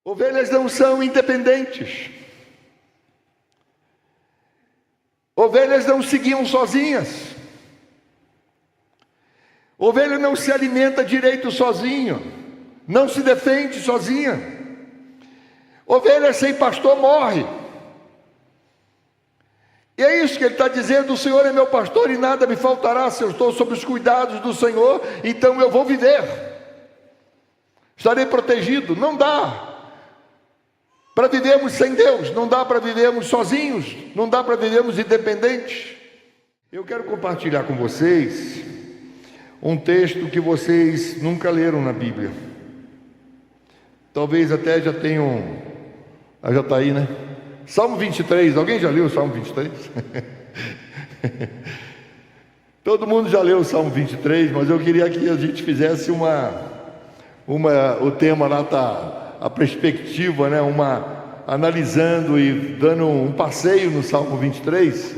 Ovelhas não são independentes. Ovelhas não se guiam sozinhas. Ovelha não se alimenta direito sozinho, não se defende sozinha. Ovelha sem pastor morre. E é isso que ele está dizendo: o Senhor é meu pastor e nada me faltará. Se eu estou sob os cuidados do Senhor, então eu vou viver, estarei protegido. Não dá para vivermos sem Deus, não dá para vivermos sozinhos, não dá para vivermos independentes. Eu quero compartilhar com vocês um texto que vocês nunca leram na Bíblia. Talvez até já tenham, já está aí, né? Salmo 23, alguém já leu o Salmo 23? Todo mundo já leu o Salmo 23, mas eu queria que a gente fizesse o tema lá está, a perspectiva, né? Analisando e dando um passeio no Salmo 23,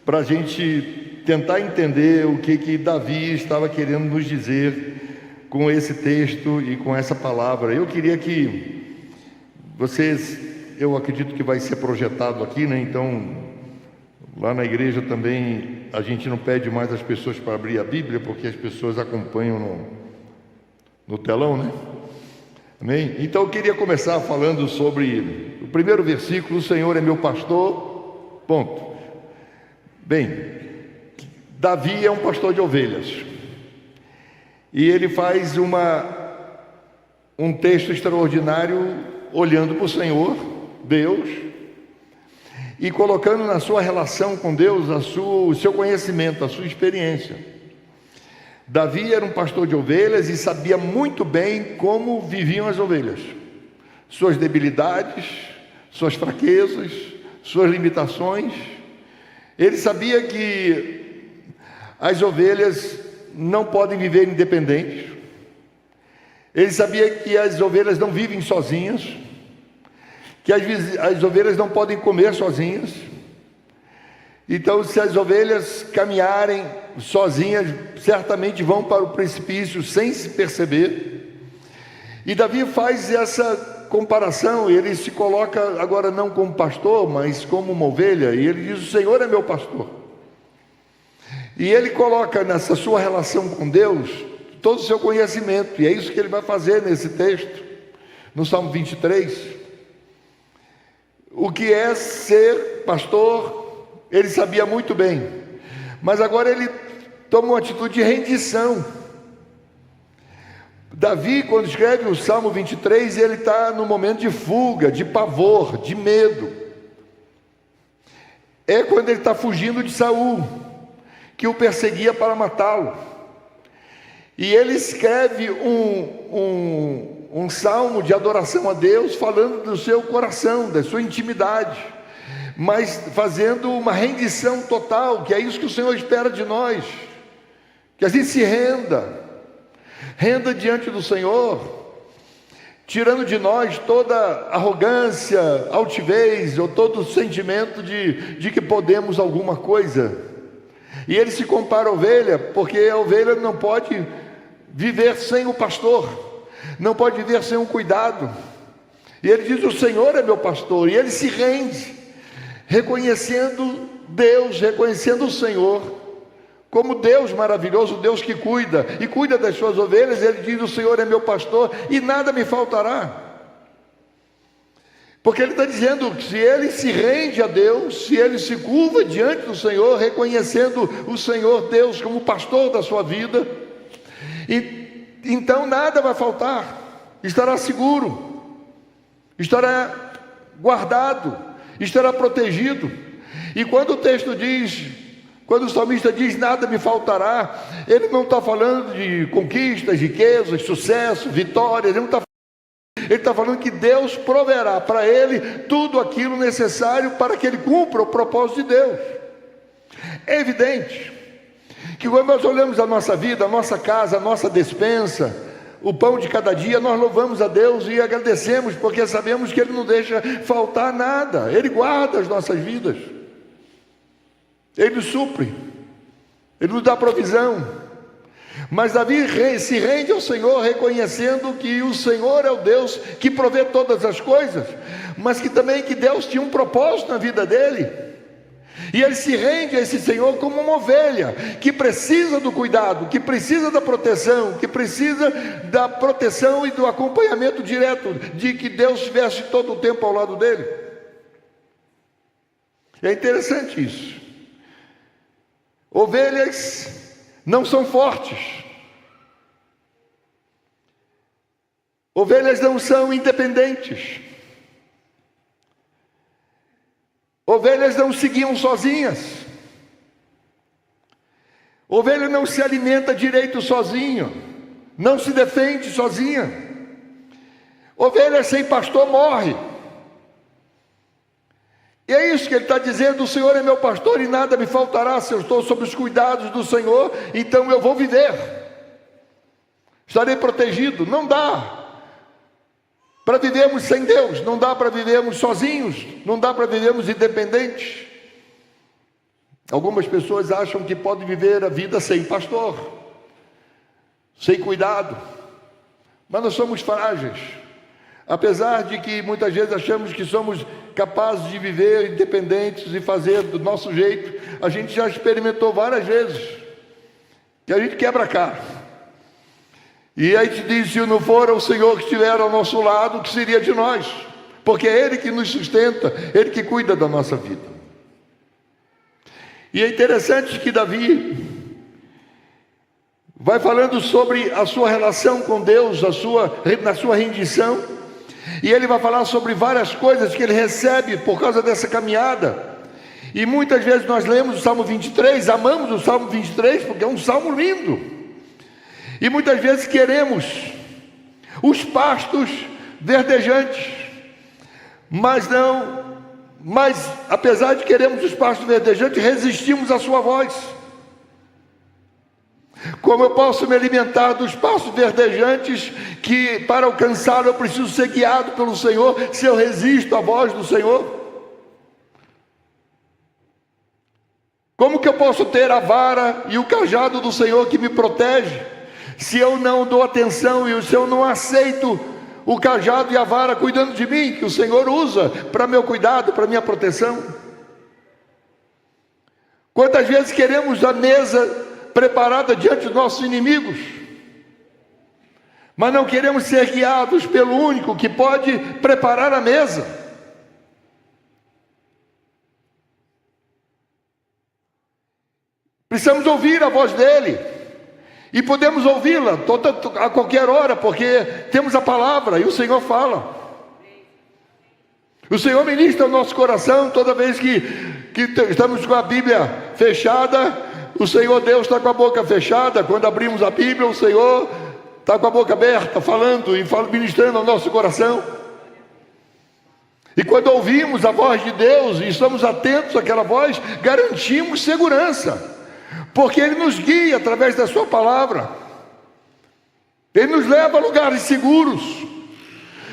para a gente tentar entender o que Davi estava querendo nos dizer com esse texto e com essa palavra. Eu queria que vocês, eu acredito que vai ser projetado aqui, né? Então, lá na igreja também a gente não pede mais as pessoas para abrir a Bíblia, porque as pessoas acompanham no telão, né? Amém? Então eu queria começar falando sobre o primeiro versículo: o Senhor é meu pastor, ponto. Bem, Davi é um pastor de ovelhas, e ele faz um texto extraordinário, olhando para o Senhor, Deus, e colocando na sua relação com Deus o seu conhecimento, a sua experiência. Davi era um pastor de ovelhas e sabia muito bem como viviam as ovelhas, suas debilidades, suas fraquezas, suas limitações. Ele sabia que as ovelhas não podem viver independentes. Ele sabia que as ovelhas não vivem sozinhas, que as ovelhas não podem comer sozinhas. Então, se as ovelhas caminharem sozinhas, certamente vão para o precipício sem se perceber. E Davi faz essa comparação, ele se coloca agora não como pastor, mas como uma ovelha, e ele diz: o Senhor é meu pastor. E ele coloca nessa sua relação com Deus todo o seu conhecimento, e é isso que ele vai fazer nesse texto, no Salmo 23. O que é ser pastor, ele sabia muito bem, mas agora ele toma uma atitude de rendição. Davi, quando escreve o Salmo 23, ele está no momento de fuga, de pavor, de medo. É quando ele está fugindo de Saul, que o perseguia para matá-lo. E ele escreve um salmo de adoração a Deus, falando do seu coração, da sua intimidade, mas fazendo uma rendição total, que é isso que o Senhor espera de nós, que a gente se renda diante do Senhor, tirando de nós toda arrogância, altivez, ou todo sentimento de que podemos alguma coisa. E ele se compara à ovelha, porque a ovelha não pode viver sem o pastor, não pode viver sem um cuidado. E ele diz: o Senhor é meu pastor, e ele se rende, reconhecendo Deus, reconhecendo o Senhor como Deus maravilhoso, Deus que cuida, e cuida das suas ovelhas. Ele diz: o Senhor é meu pastor e nada me faltará. Porque ele está dizendo que se ele se rende a Deus, se ele se curva diante do Senhor, reconhecendo o Senhor Deus como pastor da sua vida, então nada vai faltar, estará seguro, estará guardado, estará protegido. E quando o texto diz, quando o salmista diz nada me faltará, ele não está falando de conquistas, riquezas, sucesso, vitórias, ele está falando que Deus proverá para ele tudo aquilo necessário para que ele cumpra o propósito de Deus. É evidente que quando nós olhamos a nossa vida, a nossa casa, a nossa despensa, o pão de cada dia, nós louvamos a Deus e agradecemos, porque sabemos que Ele não deixa faltar nada, Ele guarda as nossas vidas, Ele nos supre, Ele nos dá provisão. Mas Davi se rende ao Senhor, reconhecendo que o Senhor é o Deus que provê todas as coisas, mas que também que Deus tinha um propósito na vida dele. E ele se rende a esse Senhor como uma ovelha, que precisa do cuidado, que precisa da proteção, que precisa da proteção e do acompanhamento direto, de que Deus estivesse todo o tempo ao lado dele. É interessante isso. Ovelhas não são fortes. Ovelhas não são independentes. Ovelhas não seguiam sozinhas. Ovelha não se alimenta direito sozinho, não se defende sozinha. Ovelha sem pastor morre. E é isso que ele está dizendo: o Senhor é meu pastor e nada me faltará. Se eu estou sob os cuidados do Senhor, então eu vou viver, estarei protegido. Não dá para vivermos sem Deus, não dá para vivermos sozinhos, não dá para vivermos independentes. Algumas pessoas acham que podem viver a vida sem pastor, sem cuidado, mas nós somos frágeis. Apesar de que muitas vezes achamos que somos capazes de viver independentes e fazer do nosso jeito, a gente já experimentou várias vezes que a gente quebra a cara. E aí te diz: se não for o Senhor que estiver ao nosso lado, o que seria de nós? Porque é Ele que nos sustenta, Ele que cuida da nossa vida. E é interessante que Davi vai falando sobre a sua relação com Deus, na sua rendição, e ele vai falar sobre várias coisas que ele recebe por causa dessa caminhada. E muitas vezes nós lemos o Salmo 23, amamos o Salmo 23 porque é um salmo lindo. E muitas vezes queremos os pastos verdejantes, mas apesar de queremos os pastos verdejantes, resistimos à sua voz. Como eu posso me alimentar dos pastos verdejantes, que para alcançar eu preciso ser guiado pelo Senhor, se eu resisto à voz do Senhor? Como que eu posso ter a vara e o cajado do Senhor que me protege, se eu não dou atenção e se eu não aceito o cajado e a vara cuidando de mim, que o Senhor usa para meu cuidado, para minha proteção? Quantas vezes queremos a mesa preparada diante dos nossos inimigos, mas não queremos ser guiados pelo único que pode preparar a mesa? Precisamos ouvir a voz dele, e podemos ouvi-la a qualquer hora, porque temos a palavra e o Senhor fala. O Senhor ministra o nosso coração toda vez que estamos com a Bíblia fechada. O Senhor Deus está com a boca fechada. Quando abrimos a Bíblia, o Senhor está com a boca aberta, falando e ministrando ao nosso coração. E quando ouvimos a voz de Deus e estamos atentos àquela voz, garantimos segurança, porque Ele nos guia através da sua palavra. Ele nos leva a lugares seguros.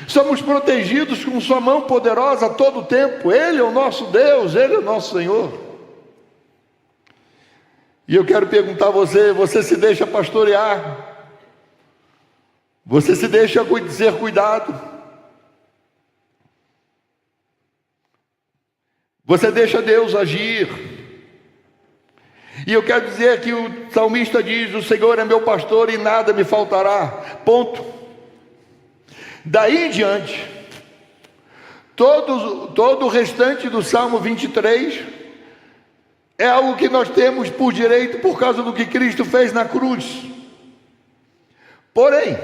Somos protegidos com sua mão poderosa a todo tempo. Ele é o nosso Deus, Ele é o nosso Senhor. E eu quero perguntar a você: você se deixa pastorear? Você se deixa ser cuidado? Você deixa Deus agir? E eu quero dizer que o salmista diz: o Senhor é meu pastor e nada me faltará. Ponto. Daí em diante, todo o restante do Salmo 23 é algo que nós temos por direito por causa do que Cristo fez na cruz. Porém,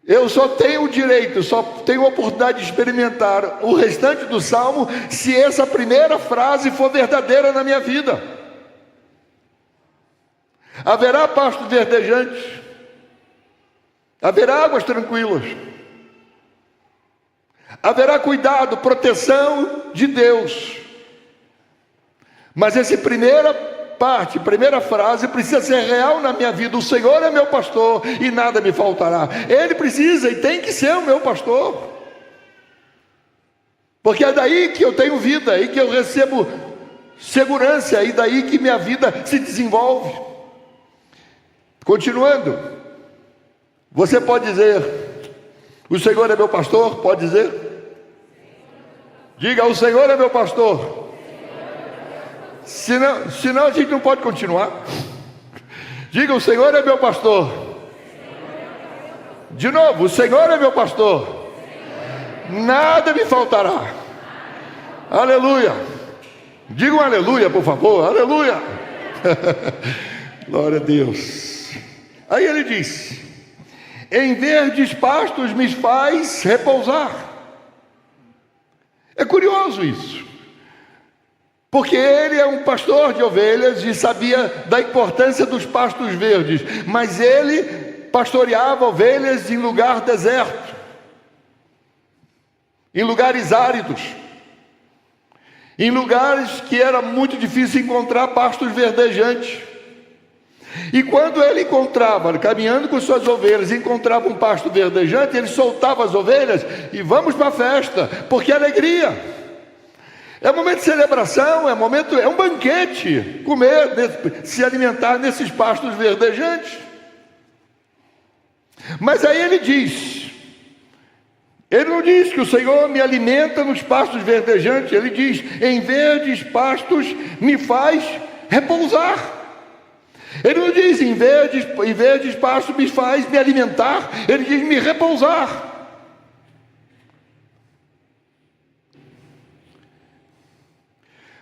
eu só tenho o direito, só tenho a oportunidade de experimentar o restante do Salmo se essa primeira frase for verdadeira na minha vida. Haverá pastos verdejantes, haverá águas tranquilas, haverá cuidado, proteção de Deus. Mas essa primeira frase precisa ser real na minha vida. O Senhor é meu pastor e nada me faltará. Ele precisa e tem que ser o meu pastor, porque é daí que eu tenho vida, e que eu recebo segurança, e daí que minha vida se desenvolve. Continuando, você pode dizer: o Senhor é meu pastor? Pode dizer? Diga: o Senhor é meu pastor. Senão a gente não pode continuar. Diga: o Senhor é meu pastor. De novo: o Senhor é meu pastor, nada me faltará. Aleluia. Diga um aleluia, por favor. Aleluia. Glória a Deus. Aí ele diz: em verdes pastos me faz repousar. É curioso isso, porque ele é um pastor de ovelhas e sabia da importância dos pastos verdes, mas ele pastoreava ovelhas em lugar deserto, em lugares áridos, em lugares que era muito difícil encontrar pastos verdejantes. E quando ele encontrava, caminhando com suas ovelhas, encontrava um pasto verdejante, ele soltava as ovelhas e vamos para a festa, porque é alegria. É um momento de celebração, é um banquete, comer, se alimentar nesses pastos verdejantes. Mas aí ele não diz que o Senhor me alimenta nos pastos verdejantes, ele diz: em verdes pastos me faz repousar. Ele não diz: em verdes pastos me faz me alimentar, ele diz: me repousar.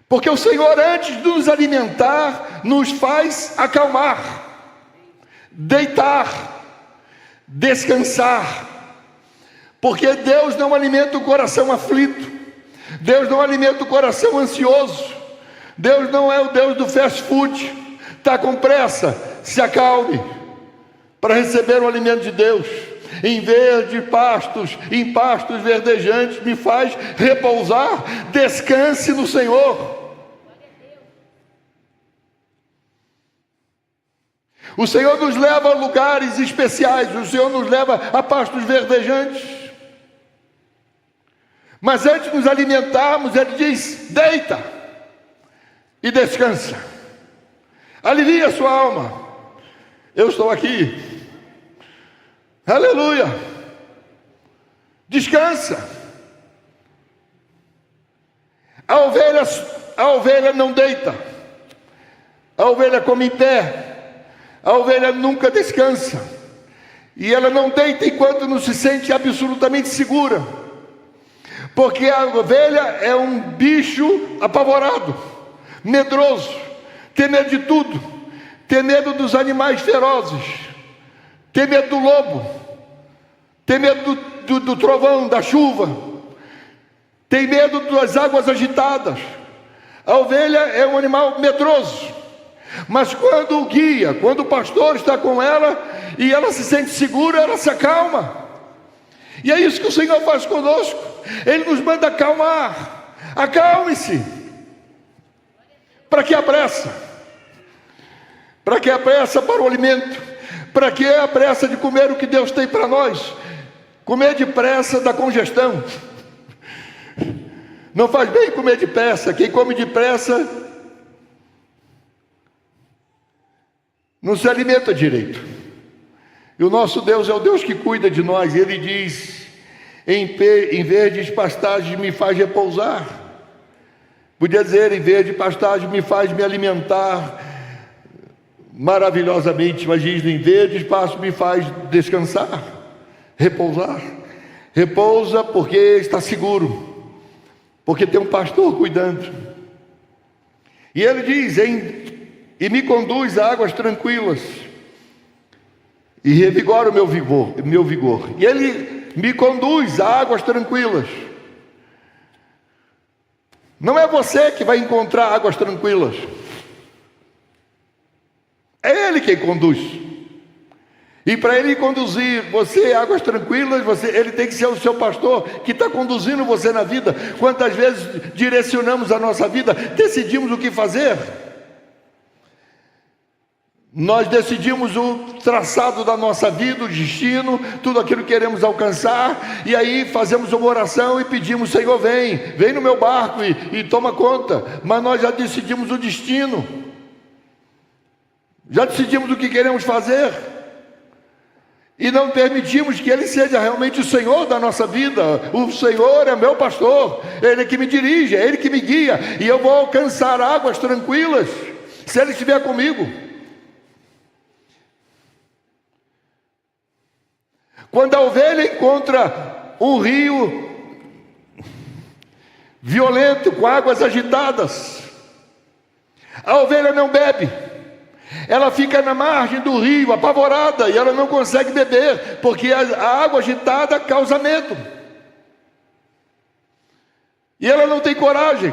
Porque o Senhor, antes de nos alimentar, nos faz acalmar, deitar, descansar. Porque Deus não alimenta o coração aflito, Deus não alimenta o coração ansioso, Deus não é o Deus do fast food. Está com pressa? Se acalme para receber o alimento de Deus. Em pastos verdejantes me faz repousar. Descanse no Senhor. O Senhor nos leva a lugares especiais, o Senhor nos leva a pastos verdejantes. Mas antes de nos alimentarmos, Ele diz: deita e descansa. Alivia a sua alma. Eu estou aqui. Aleluia. Descansa. A ovelha não deita. A ovelha come em pé. A ovelha nunca descansa. E ela não deita enquanto não se sente absolutamente segura. Porque a ovelha é um bicho apavorado, medroso, tem medo de tudo, tem medo dos animais ferozes, tem medo do lobo, tem medo do trovão, da chuva, tem medo das águas agitadas. A ovelha é um animal medroso, mas quando o guia, quando o pastor está com ela e ela se sente segura, ela se acalma. E é isso que o Senhor faz conosco. Ele nos manda acalmar. Acalme-se. Para que a pressa? Para que a pressa para o alimento? Para que a pressa de comer o que Deus tem para nós? Comer depressa dá congestão. Não faz bem comer depressa. Quem come depressa não se alimenta direito. E o nosso Deus é o Deus que cuida de nós. Ele diz: em verdes pastagens me faz repousar. Podia dizer: em verde pastagem me faz me alimentar maravilhosamente, mas diz: em verdes pastos me faz descansar, repousar. Repousa porque está seguro, porque tem um pastor cuidando. E ele diz: e me conduz a águas tranquilas, e revigora o meu vigor. E ele me conduz a águas tranquilas. Não é você que vai encontrar águas tranquilas, é Ele quem conduz. E para Ele conduzir você a águas tranquilas, Ele tem que ser o seu pastor que está conduzindo você na vida. Quantas vezes direcionamos a nossa vida, decidimos o que fazer? Nós decidimos o traçado da nossa vida, o destino, tudo aquilo que queremos alcançar, e aí fazemos uma oração e pedimos: Senhor, vem no meu barco e toma conta. Mas nós já decidimos o destino. Já decidimos o que queremos fazer e não permitimos que Ele seja realmente o Senhor da nossa vida. O Senhor é meu pastor, Ele é que me dirige, é Ele que me guia, e eu vou alcançar águas tranquilas se Ele estiver comigo. Quando a ovelha encontra um rio violento, com águas agitadas, a ovelha não bebe. Ela fica na margem do rio, apavorada, e ela não consegue beber, porque a água agitada causa medo. E ela não tem coragem.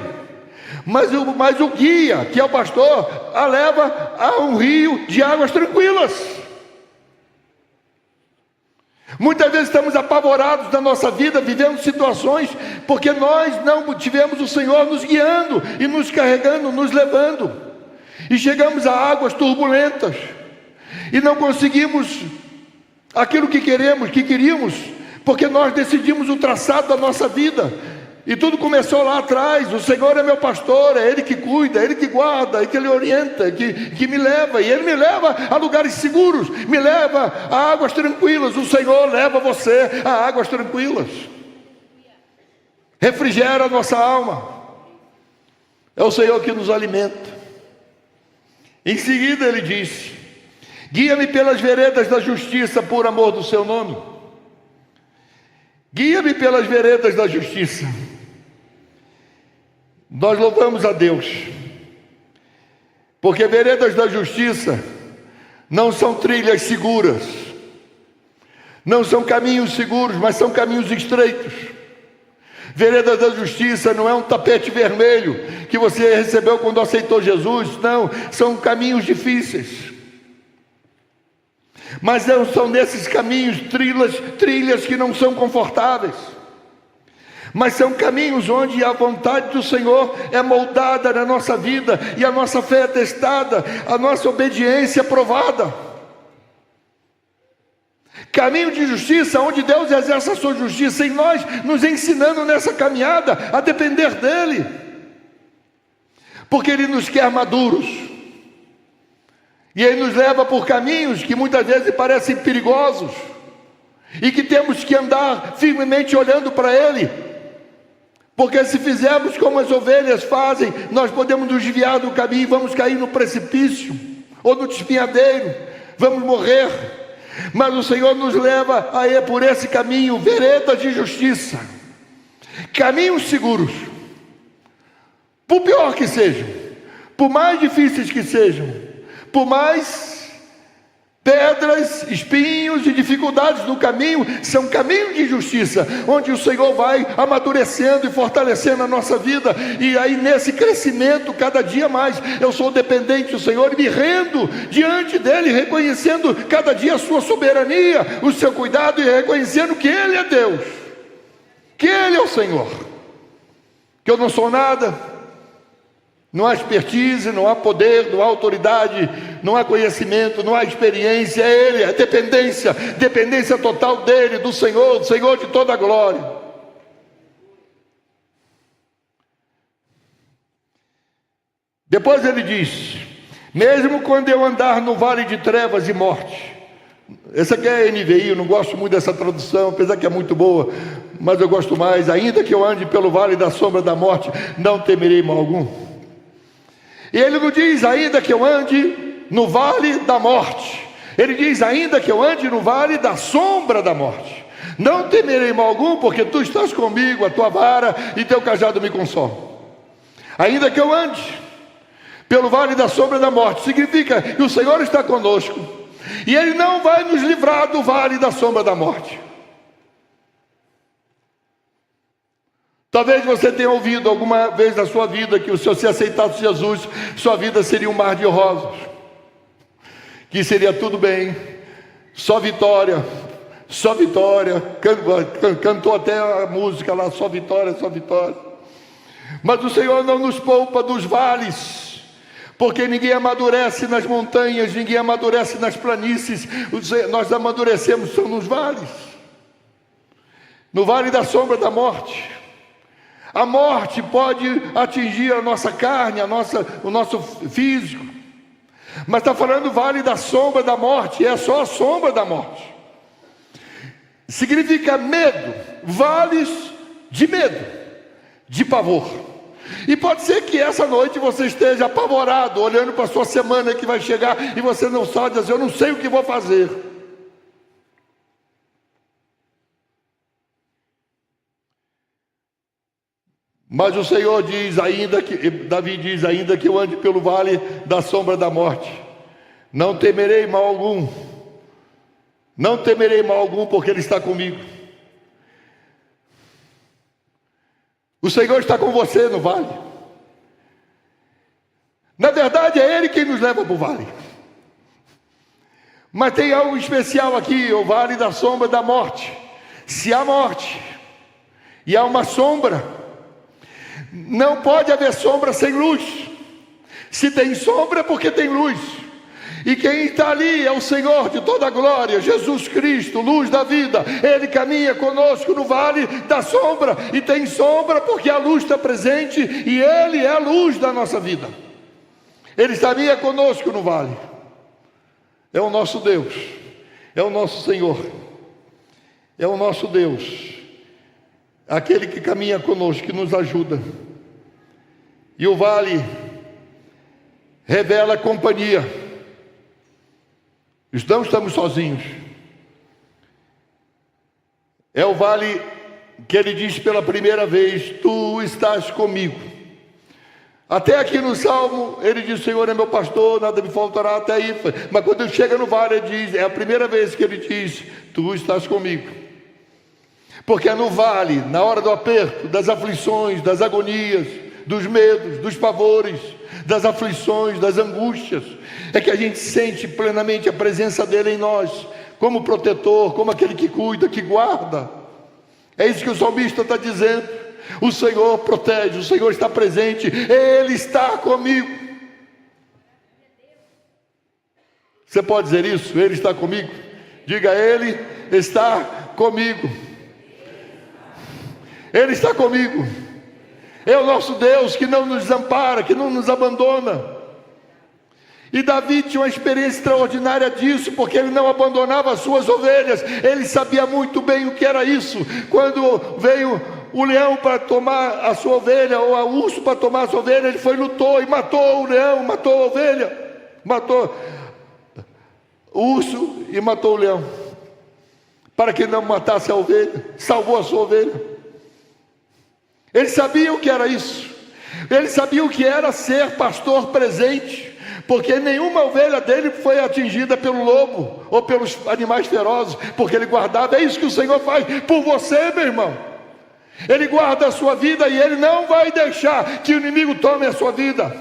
Mas o guia, que é o pastor, a leva a um rio de águas tranquilas. Muitas vezes estamos apavorados na nossa vida, vivendo situações, porque nós não tivemos o Senhor nos guiando e nos carregando, nos levando. E chegamos a águas turbulentas e não conseguimos aquilo que queríamos, porque nós decidimos o traçado da nossa vida. E tudo começou lá atrás. O Senhor é meu pastor, é Ele que cuida, é Ele que guarda, é Ele que Ele orienta, que me leva. E Ele me leva a lugares seguros, me leva a águas tranquilas. O Senhor leva você a águas tranquilas, refrigera a nossa alma. É o Senhor que nos alimenta. Em seguida Ele disse: guia-me pelas veredas da justiça por amor do seu nome. Guia-me pelas veredas da justiça. Nós louvamos a Deus, porque veredas da justiça não são trilhas seguras, não são caminhos seguros, mas são caminhos estreitos. Veredas da justiça não é um tapete vermelho que você recebeu quando aceitou Jesus, não, são caminhos difíceis. Mas não são nesses caminhos trilhas que não são confortáveis, mas são caminhos onde a vontade do Senhor é moldada na nossa vida, e a nossa fé é testada, a nossa obediência é provada. Caminho de justiça, onde Deus exerce a sua justiça em nós, nos ensinando nessa caminhada a depender dEle, porque Ele nos quer maduros, e Ele nos leva por caminhos que muitas vezes parecem perigosos, e que temos que andar firmemente olhando para Ele, porque se fizermos como as ovelhas fazem, nós podemos nos desviar do caminho e vamos cair no precipício, ou no despenhadeiro, vamos morrer. Mas o Senhor nos leva a ir por esse caminho, veredas de justiça, caminhos seguros, por pior que sejam, por mais difíceis que sejam, por mais pedras, espinhos e dificuldades no caminho, são caminhos de justiça, onde o Senhor vai amadurecendo e fortalecendo a nossa vida. E aí nesse crescimento, cada dia mais, eu sou dependente do Senhor e me rendo diante dEle, reconhecendo cada dia a sua soberania, o seu cuidado, e reconhecendo que Ele é Deus, que Ele é o Senhor, que eu não sou nada. Não há expertise, não há poder, não há autoridade, não há conhecimento, não há experiência. É Ele, é dependência total dEle, do Senhor de toda a glória. Depois Ele diz: mesmo quando eu andar no vale de trevas e morte. Essa aqui é a NVI, eu não gosto muito dessa tradução, apesar que é muito boa, mas eu gosto mais. Ainda que eu ande pelo vale da sombra da morte, não temerei mal algum. E Ele não diz ainda que eu ande no vale da morte, Ele diz ainda que eu ande no vale da sombra da morte. Não temerei mal algum, porque Tu estás comigo, a Tua vara e Teu cajado me consolam. Ainda que eu ande pelo vale da sombra da morte, significa que o Senhor está conosco, e Ele não vai nos livrar do vale da sombra da morte. Talvez você tenha ouvido alguma vez na sua vida que se você aceitasse Jesus, sua vida seria um mar de rosas, que seria tudo bem, só vitória, cantou até a música lá, só vitória, só vitória. Mas o Senhor não nos poupa dos vales, porque ninguém amadurece nas montanhas, ninguém amadurece nas planícies, nós amadurecemos são nos vales, no vale da sombra da morte. A morte pode atingir a nossa carne, o nosso físico. Mas está falando vale da sombra da morte, é só a sombra da morte. Significa medo, vales de medo, de pavor. E pode ser que essa noite você esteja apavorado, olhando para a sua semana que vai chegar, e você não sabe dizer, eu não sei o que vou fazer. Mas o Senhor diz ainda que, Davi diz ainda que eu ande pelo vale da sombra da morte, não temerei mal algum. Não temerei mal algum, porque Ele está comigo. O Senhor está com você no vale. Na verdade é Ele quem nos leva para o vale. Mas tem algo especial aqui, o vale da sombra da morte. Se há morte e há uma sombra, não pode haver sombra sem luz. Se tem sombra é porque tem luz. E quem está ali é o Senhor de toda a glória, Jesus Cristo, luz da vida. Ele caminha conosco no vale da sombra, e tem sombra porque a luz está presente, e Ele é a luz da nossa vida. Ele caminha conosco no vale. É o nosso Deus, é o nosso Senhor, é o nosso Deus, aquele que caminha conosco, que nos ajuda. E o vale revela companhia. Não estamos sozinhos. É o vale que ele diz pela primeira vez, tu estás comigo. Até aqui no Salmo, ele diz, o Senhor é meu pastor, nada me faltará, até aí. Mas quando ele chega no vale, ele diz, é a primeira vez que ele diz, tu estás comigo. Porque é no vale, na hora do aperto, das aflições, das agonias, dos medos, dos pavores, das aflições, das angústias, é que a gente sente plenamente a presença dele em nós, como protetor, como aquele que cuida, que guarda. É isso que o salmista está dizendo. O Senhor protege, o Senhor está presente, Ele está comigo. Você pode dizer isso? Ele está comigo? Diga, Ele está comigo. Ele está comigo. É o nosso Deus que não nos desampara, que não nos abandona. E Davi tinha uma experiência extraordinária disso, porque ele não abandonava as suas ovelhas. Ele sabia muito bem o que era isso. Quando veio o leão para tomar a sua ovelha, ou o urso para tomar a sua ovelha, ele foi, lutou e matou o leão, matou a ovelha, matou o urso e matou o leão, para que não matasse a ovelha, salvou a sua ovelha. Ele sabia o que era isso. Ele sabia o que era ser pastor presente, porque nenhuma ovelha dele foi atingida pelo lobo ou pelos animais ferozes, porque ele guardava. É isso que o Senhor faz por você, meu irmão. Ele guarda a sua vida, e Ele não vai deixar que o inimigo tome a sua vida.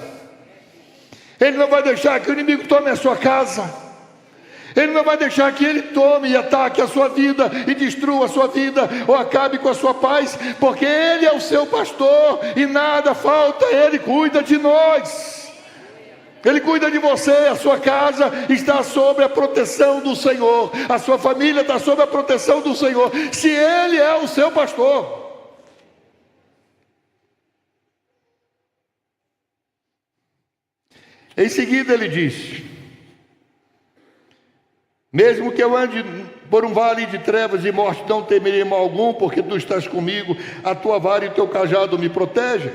Ele não vai deixar que o inimigo tome a sua casa. Ele não vai deixar que ele tome e ataque a sua vida e destrua a sua vida, ou acabe com a sua paz, porque Ele é o seu pastor e nada falta. Ele cuida de nós. Ele cuida de você. A sua casa está sob a proteção do Senhor. A sua família está sob a proteção do Senhor, se Ele é o seu pastor. Em seguida ele diz, mesmo que eu ande por um vale de trevas e morte, não temerei mal algum, porque tu estás comigo, a tua vara e o teu cajado me protegem.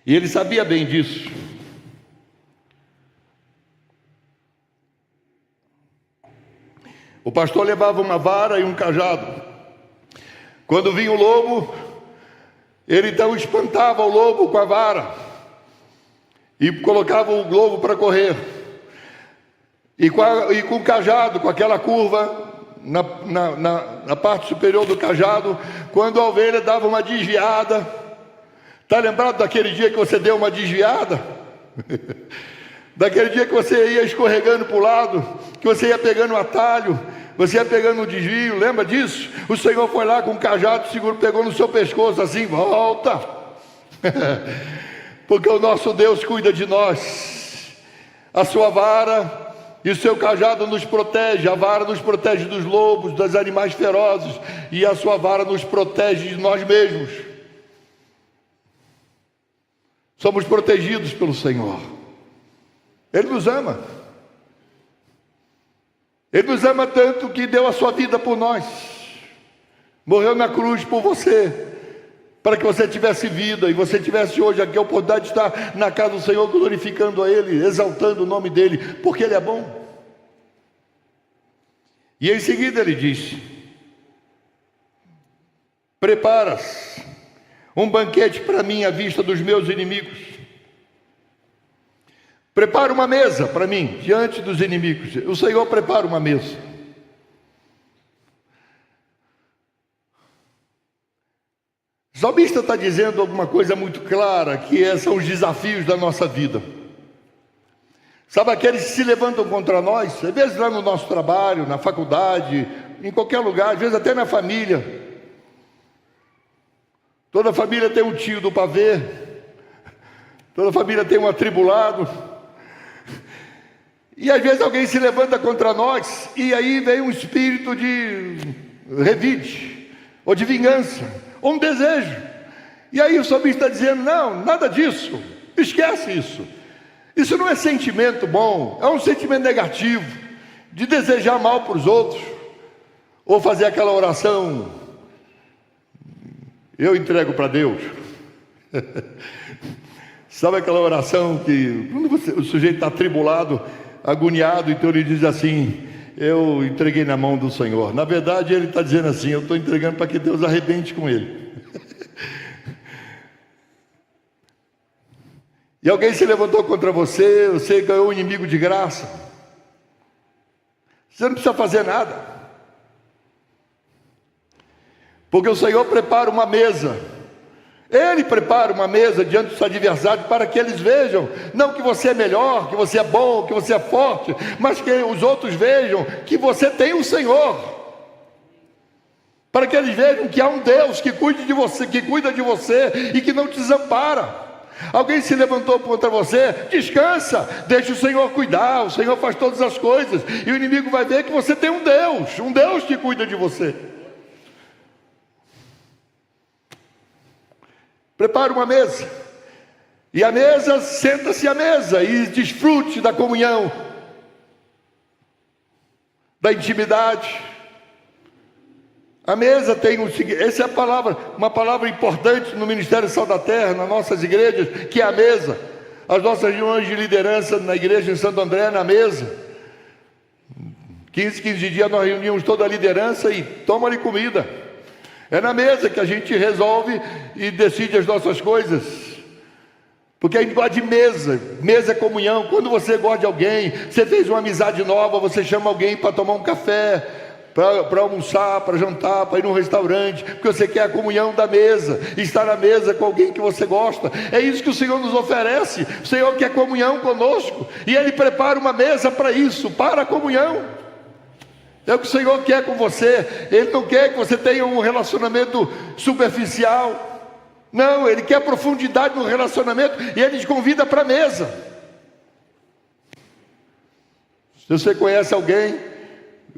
E ele sabia bem disso. O pastor levava uma vara e um cajado. Quando vinha o lobo, ele então espantava o lobo com a vara e colocava o lobo para correr. E com o cajado, com aquela curva na parte superior do cajado, quando a ovelha dava uma desviada. Está lembrado daquele dia que você deu uma desviada? Daquele dia que você ia escorregando para o lado, que você ia pegando um atalho, você ia pegando um desvio, lembra disso? O Senhor foi lá com o cajado, seguro, pegou no seu pescoço assim, volta. Porque o nosso Deus cuida de nós. A sua vara e o seu cajado nos protege. A vara nos protege dos lobos, dos animais ferozes, e a sua vara nos protege de nós mesmos. Somos protegidos pelo Senhor. Ele nos ama. Ele nos ama tanto que deu a sua vida por nós. Morreu na cruz por você, para que você tivesse vida e você tivesse hoje aqui a oportunidade de estar na casa do Senhor, glorificando a Ele, exaltando o nome dEle, porque Ele é bom. E em seguida ele disse: preparas um banquete para mim à vista dos meus inimigos. Prepara uma mesa para mim diante dos inimigos. O Senhor prepara uma mesa. O salmista está dizendo alguma coisa muito clara, que são os desafios da nossa vida. Sabe, aqueles que se levantam contra nós, às vezes lá no nosso trabalho, na faculdade, em qualquer lugar, às vezes até na família. Toda família tem um tio do pavê, toda família tem um atribulado. E às vezes alguém se levanta contra nós, e aí vem um espírito de revide, ou de vingança, ou um desejo. E aí o salmista está dizendo: não, nada disso, esquece isso. Isso não é sentimento bom, é um sentimento negativo, de desejar mal para os outros, ou fazer aquela oração: eu entrego para Deus. Sabe aquela oração que quando o sujeito está atribulado, agoniado, então ele diz assim: eu entreguei na mão do Senhor. Na verdade ele está dizendo assim: eu estou entregando para que Deus arrebente com ele. E alguém se levantou contra você, você ganhou um inimigo de graça. Você não precisa fazer nada, porque o Senhor prepara uma mesa. Ele prepara uma mesa diante dos adversários para que eles vejam, não que você é melhor, que você é bom, que você é forte, mas que os outros vejam que você tem o Senhor, para que eles vejam que há um Deus que cuida de você e que não te desampara. Alguém se levantou contra você, descansa, deixa o Senhor cuidar, o Senhor faz todas as coisas, e o inimigo vai ver que você tem um Deus que cuida de você. Prepara uma mesa, e a mesa, senta-se à mesa e desfrute da comunhão, da intimidade. A mesa tem o seguinte, essa é uma palavra importante no Ministério Sal da Terra, nas nossas igrejas, que é a mesa. As nossas reuniões de liderança na igreja em Santo André, na mesa. 15 dias nós reunimos toda a liderança e toma-lhe comida. É na mesa que a gente resolve e decide as nossas coisas. Porque a gente gosta de mesa é comunhão. Quando você gosta de alguém, você fez uma amizade nova, você chama alguém para tomar um café, para almoçar, para jantar, para ir num restaurante, porque você quer a comunhão da mesa, estar na mesa com alguém que você gosta. É isso que o Senhor nos oferece. O Senhor quer comunhão conosco, e Ele prepara uma mesa para isso, para a comunhão. É o que o Senhor quer com você. Ele não quer que você tenha um relacionamento superficial, não, Ele quer profundidade no relacionamento, e Ele te convida para a mesa. Se você conhece alguém,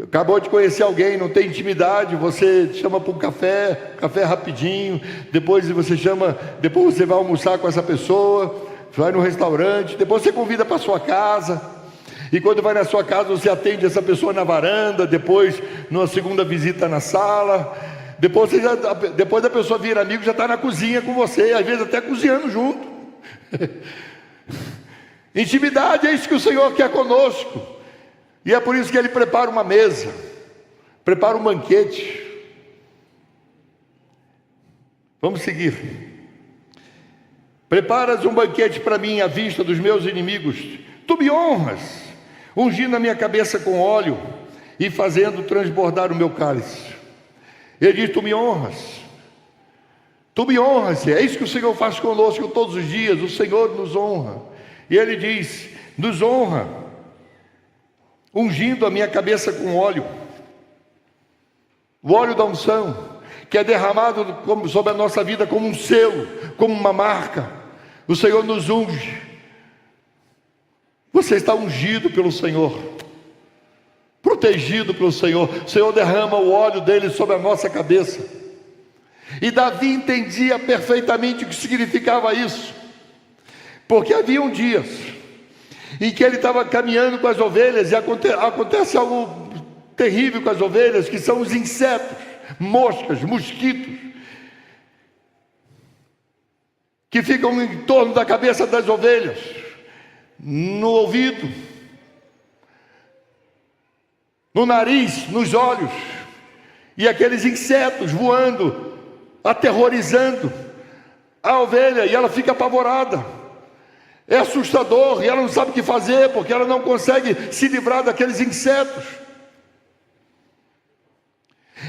acabou de conhecer alguém, não tem intimidade, você chama para um café rapidinho, depois você vai almoçar com essa pessoa, vai no restaurante, depois você convida para sua casa, e quando vai na sua casa você atende essa pessoa na varanda, depois numa segunda visita na sala, depois da pessoa vir amigo, já está na cozinha com você, às vezes até cozinhando junto. Intimidade é isso que o Senhor quer conosco. E é por isso que Ele prepara uma mesa, prepara um banquete. Vamos seguir. Preparas um banquete para mim à vista dos meus inimigos. Tu me honras, ungindo a minha cabeça com óleo e fazendo transbordar o meu cálice. Ele diz: tu me honras. Tu me honras. É isso que o Senhor faz conosco todos os dias. O Senhor nos honra. E Ele diz: nos honra, ungindo a minha cabeça com óleo, o óleo da unção, que é derramado sobre a nossa vida como um selo, como uma marca. O Senhor nos unge. Você está ungido pelo Senhor, protegido pelo Senhor. O Senhor derrama o óleo dele sobre a nossa cabeça. E Davi entendia perfeitamente o que significava isso, porque haviam dias em que ele estava caminhando com as ovelhas, e acontece algo terrível com as ovelhas, que são os insetos, moscas, mosquitos, que ficam em torno da cabeça das ovelhas, no ouvido, no nariz, nos olhos, e aqueles insetos voando, aterrorizando a ovelha, e ela fica apavorada. É assustador, e ela não sabe o que fazer, porque ela não consegue se livrar daqueles insetos.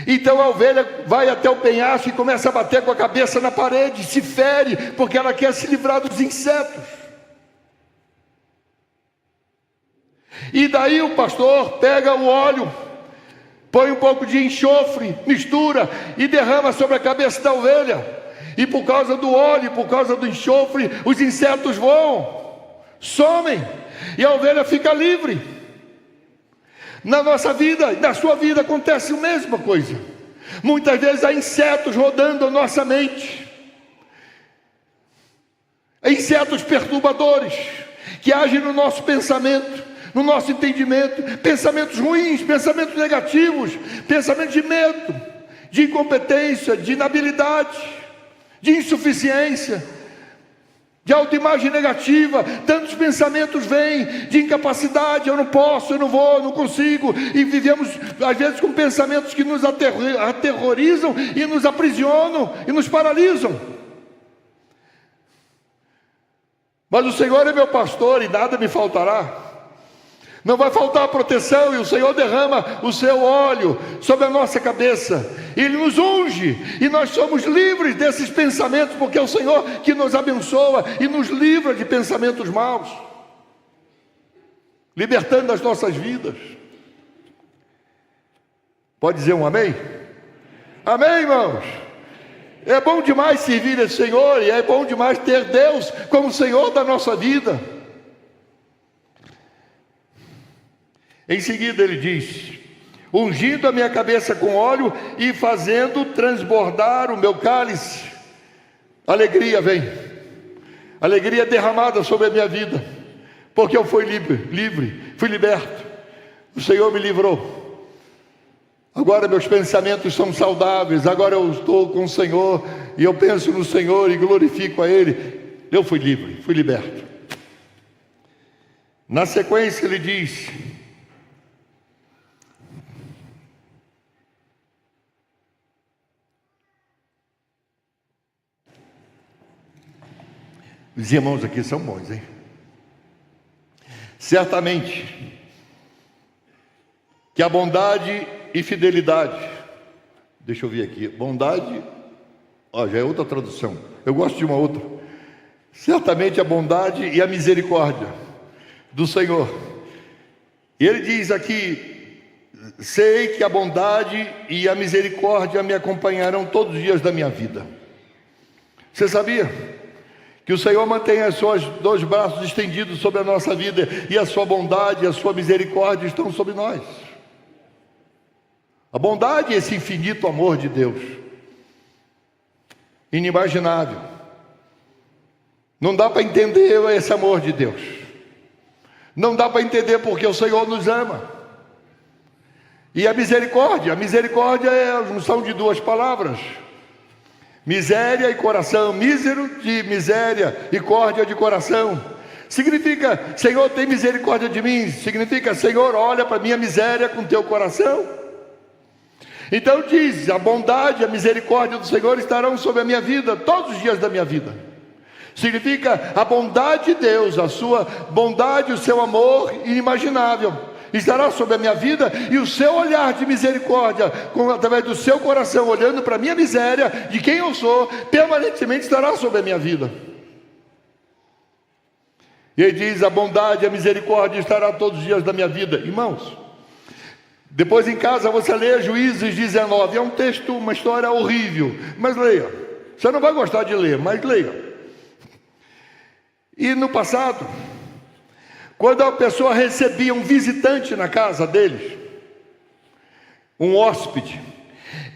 Então a ovelha vai até o penhasco e começa a bater com a cabeça na parede, se fere, porque ela quer se livrar dos insetos. E daí o pastor pega o óleo, põe um pouco de enxofre, mistura e derrama sobre a cabeça da ovelha. E por causa do óleo, por causa do enxofre, os insetos voam, somem, e a ovelha fica livre. Na nossa vida, na sua vida acontece a mesma coisa. Muitas vezes há insetos rodando a nossa mente, insetos perturbadores, que agem no nosso pensamento, no nosso entendimento, pensamentos ruins, pensamentos negativos, pensamentos de medo, de incompetência, de inabilidade, de insuficiência, de autoimagem negativa. Tantos pensamentos vêm de incapacidade, eu não posso, eu não vou, eu não consigo, e vivemos às vezes com pensamentos que nos aterrorizam e nos aprisionam e nos paralisam. Mas o Senhor é meu pastor e nada me faltará. Não vai faltar proteção, e o Senhor derrama o seu óleo sobre a nossa cabeça, Ele nos unge, e nós somos livres desses pensamentos, porque é o Senhor que nos abençoa e nos livra de pensamentos maus, libertando as nossas vidas. Pode dizer um amém? Amém, irmãos? É bom demais servir esse Senhor, e é bom demais ter Deus como Senhor da nossa vida. Em seguida ele diz: ungindo a minha cabeça com óleo e fazendo transbordar o meu cálice. Alegria vem, alegria derramada sobre a minha vida, porque eu fui livre, fui liberto. O Senhor me livrou. Agora meus pensamentos são saudáveis. Agora eu estou com o Senhor e eu penso no Senhor e glorifico a Ele. Eu fui livre, fui liberto. Na sequência ele diz: os irmãos aqui são bons, hein? Certamente que a bondade e fidelidade, deixa eu ver aqui, bondade, já é outra tradução, eu gosto de uma outra. Certamente a bondade e a misericórdia do Senhor. E ele diz aqui: sei que a bondade e a misericórdia me acompanharão todos os dias da minha vida. Você sabia que o Senhor mantém os seus dois braços estendidos sobre a nossa vida, e a sua bondade e a sua misericórdia estão sobre nós? A bondade é esse infinito amor de Deus, inimaginável. Não dá para entender esse amor de Deus, não dá para entender porque o Senhor nos ama. E a misericórdia é a junção de duas palavras: miséria e coração. Mísero de miséria e córdia de coração. Significa: Senhor, tem misericórdia de mim. Significa: Senhor, olha para a minha miséria com teu coração. Então diz: a bondade e a misericórdia do Senhor estarão sobre a minha vida todos os dias da minha vida. Significa: a bondade de Deus, a sua bondade, o seu amor inimaginável estará sobre a minha vida, e o seu olhar de misericórdia, através do seu coração, olhando para a minha miséria, de quem eu sou, permanentemente estará sobre a minha vida. E ele diz: a bondade e a misericórdia estará todos os dias da minha vida. Irmãos, depois em casa você lê Juízes 19, é um texto, uma história horrível, mas leia. Você não vai gostar de ler, mas leia. E no passado, quando a pessoa recebia um visitante na casa deles, um hóspede,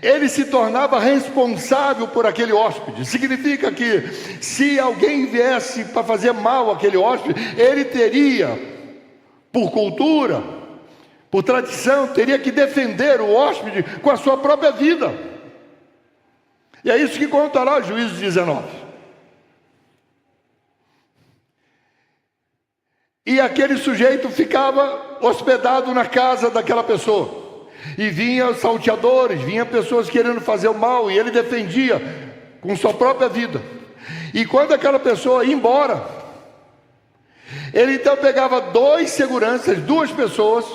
ele se tornava responsável por aquele hóspede. Significa que se alguém viesse para fazer mal àquele hóspede, ele teria por cultura, por tradição, teria que defender o hóspede com a sua própria vida. E é isso que conta lá Juízes 19. E aquele sujeito ficava hospedado na casa daquela pessoa. E vinham salteadores, vinham pessoas querendo fazer o mal, e ele defendia com sua própria vida. E quando aquela pessoa ia embora, ele então pegava 2 seguranças, 2 pessoas,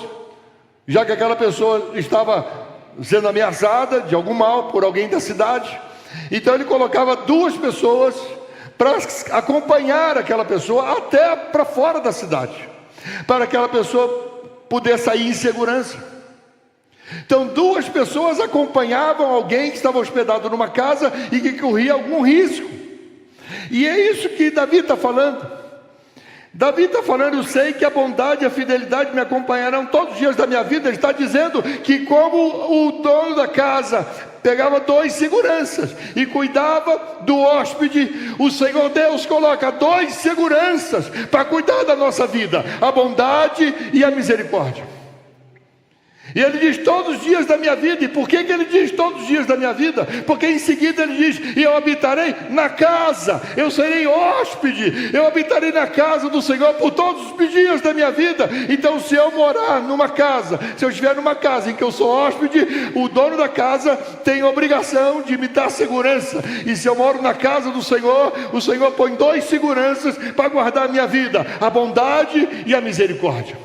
já que aquela pessoa estava sendo ameaçada de algum mal por alguém da cidade. Então ele colocava 2 pessoas para acompanhar aquela pessoa até para fora da cidade, para que aquela pessoa pudesse sair em segurança. Então 2 pessoas acompanhavam alguém que estava hospedado numa casa e que corria algum risco. E é isso que Davi está falando. Davi está falando: eu sei que a bondade e a fidelidade me acompanharão todos os dias da minha vida. Ele está dizendo que, como o dono da casa pegava 2 seguranças e cuidava do hóspede, o Senhor Deus coloca 2 seguranças para cuidar da nossa vida: a bondade e a misericórdia. E ele diz todos os dias da minha vida. E por que ele diz todos os dias da minha vida? Porque em seguida ele diz: e eu habitarei na casa, eu serei hóspede, eu habitarei na casa do Senhor por todos os dias da minha vida. Então, se eu morar numa casa, se eu estiver numa casa em que eu sou hóspede, o dono da casa tem a obrigação de me dar segurança. E se eu moro na casa do Senhor, o Senhor põe 2 seguranças para guardar a minha vida: a bondade e a misericórdia.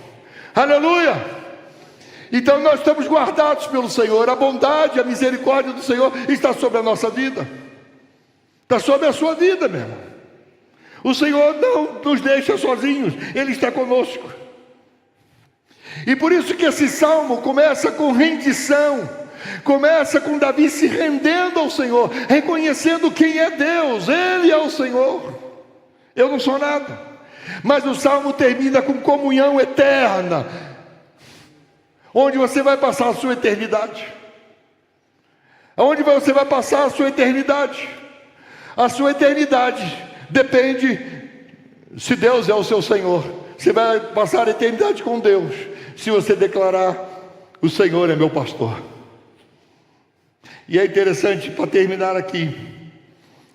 Aleluia! Então nós estamos guardados pelo Senhor. A bondade, a misericórdia do Senhor está sobre a nossa vida, está sobre a sua vida, meu irmão. O Senhor não nos deixa sozinhos, Ele está conosco. E por isso que esse salmo começa com rendição, começa com Davi se rendendo ao Senhor, reconhecendo quem é Deus. Ele é o Senhor, eu não sou nada. Mas o salmo termina com comunhão eterna, onde você vai passar a sua eternidade. Aonde você vai passar a sua eternidade? A sua eternidade depende se Deus é o seu Senhor. Você vai passar a eternidade com Deus se você declarar: o Senhor é meu pastor. E é interessante, para terminar aqui: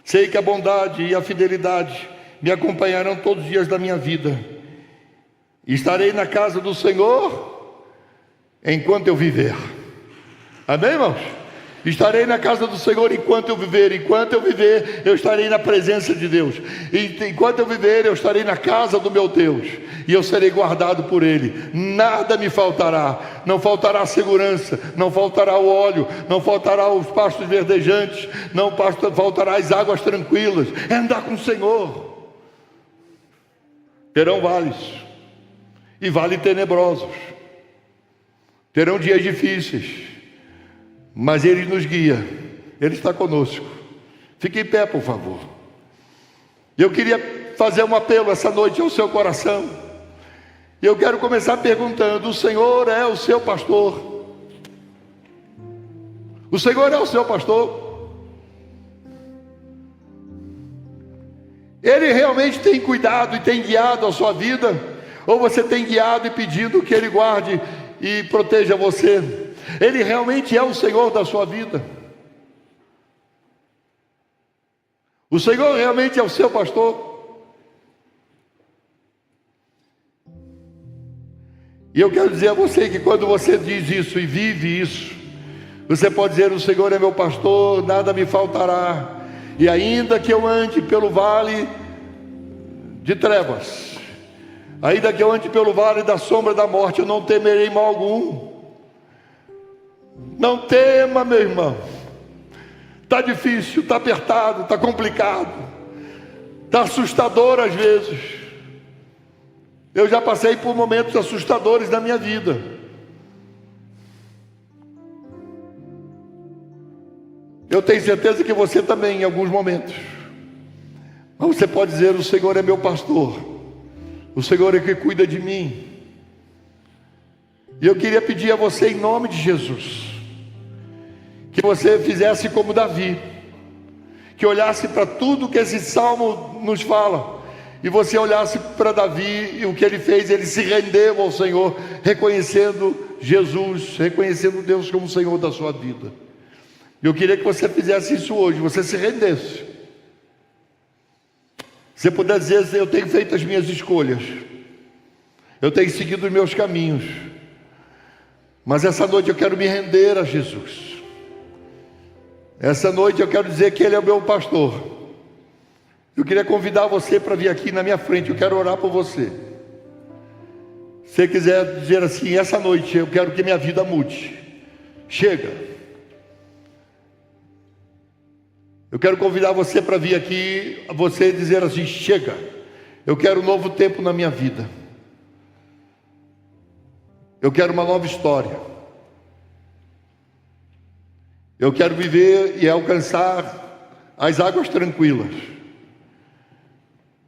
sei que a bondade e a fidelidade me acompanharão todos os dias da minha vida. Estarei na casa do Senhor enquanto eu viver. Amém, irmãos? Estarei na casa do Senhor enquanto eu viver. Enquanto eu viver, eu estarei na presença de Deus. Enquanto eu viver, eu estarei na casa do meu Deus, e eu serei guardado por Ele. Nada me faltará. Não faltará segurança, não faltará o óleo, não faltará os pastos verdejantes, não faltará as águas tranquilas. É andar com o Senhor. Terão vales, e vales tenebrosos. Terão dias difíceis, mas Ele nos guia, Ele está conosco. Fique em pé, por favor. Eu queria fazer um apelo essa noite ao seu coração. Eu quero começar perguntando: o Senhor é o seu pastor? O Senhor é o seu pastor? Ele realmente tem cuidado e tem guiado a sua vida? Ou você tem guiado e pedido que Ele guarde e proteja você? Ele realmente é o Senhor da sua vida? O Senhor realmente é o seu pastor? E eu quero dizer a você que quando você diz isso e vive isso, você pode dizer: o Senhor é meu pastor, nada me faltará. E ainda que eu ande pelo vale de trevas, ainda que eu ande pelo vale da sombra da morte, eu não temerei mal algum. Não tema, meu irmão. Está difícil, está apertado, está complicado, está assustador às vezes. Eu já passei por momentos assustadores na minha vida. Eu tenho certeza que você também, em alguns momentos. Mas você pode dizer: o Senhor é meu pastor, o Senhor é que cuida de mim. E eu queria pedir a você, em nome de Jesus, que você fizesse como Davi, que olhasse para tudo que esse salmo nos fala e você olhasse para Davi e o que ele fez, ele se rendeu ao Senhor, reconhecendo Jesus, reconhecendo Deus como Senhor da sua vida. Eu queria que você fizesse isso hoje, você se rendesse. Você puder dizer: eu tenho feito as minhas escolhas, eu tenho seguido os meus caminhos, mas essa noite eu quero me render a Jesus. Essa noite eu quero dizer que Ele é o meu pastor. Eu queria convidar você para vir aqui na minha frente, eu quero orar por você. Se você quiser dizer assim: essa noite eu quero que minha vida mude, chega. Eu quero convidar você para vir aqui, você dizer assim: chega, eu quero um novo tempo na minha vida. Eu quero uma nova história. Eu quero viver e alcançar as águas tranquilas.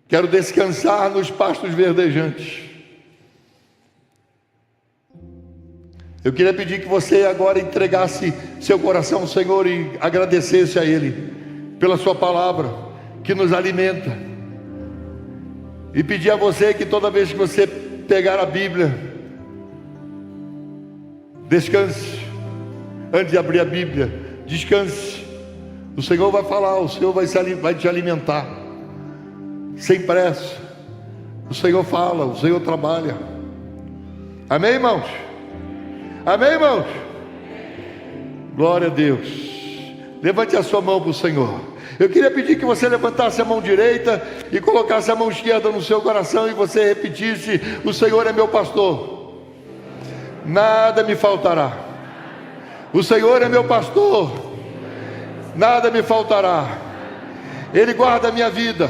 Quero descansar nos pastos verdejantes. Eu queria pedir que você agora entregasse seu coração ao Senhor e agradecesse a Ele pela sua palavra que nos alimenta, e pedir a você que toda vez que você pegar a Bíblia, descanse. Antes de abrir a Bíblia, descanse. O Senhor vai falar, o Senhor vai te alimentar sem pressa. O Senhor fala, o Senhor trabalha. Amém, irmãos? Amém, irmãos? Glória a Deus. Levante a sua mão para o Senhor. Eu queria pedir que você levantasse a mão direita e colocasse a mão esquerda no seu coração, e você repetisse: o Senhor é meu pastor, nada me faltará. O Senhor é meu pastor, nada me faltará. Ele guarda a minha vida,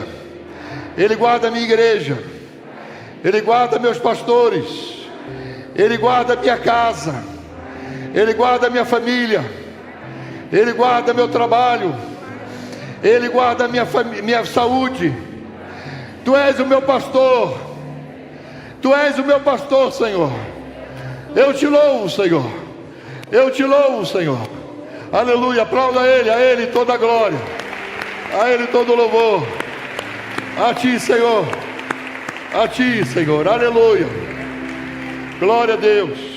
Ele guarda a minha igreja, Ele guarda meus pastores, Ele guarda a minha casa, Ele guarda a minha família, Ele guarda meu trabalho, Ele guarda a minha saúde. Tu és o meu pastor, Tu és o meu pastor, Senhor. Eu te louvo, Senhor. Eu te louvo, Senhor. Aleluia. Aplauda a Ele toda a glória, a Ele todo o louvor. A Ti, Senhor. A Ti, Senhor. Aleluia. Glória a Deus.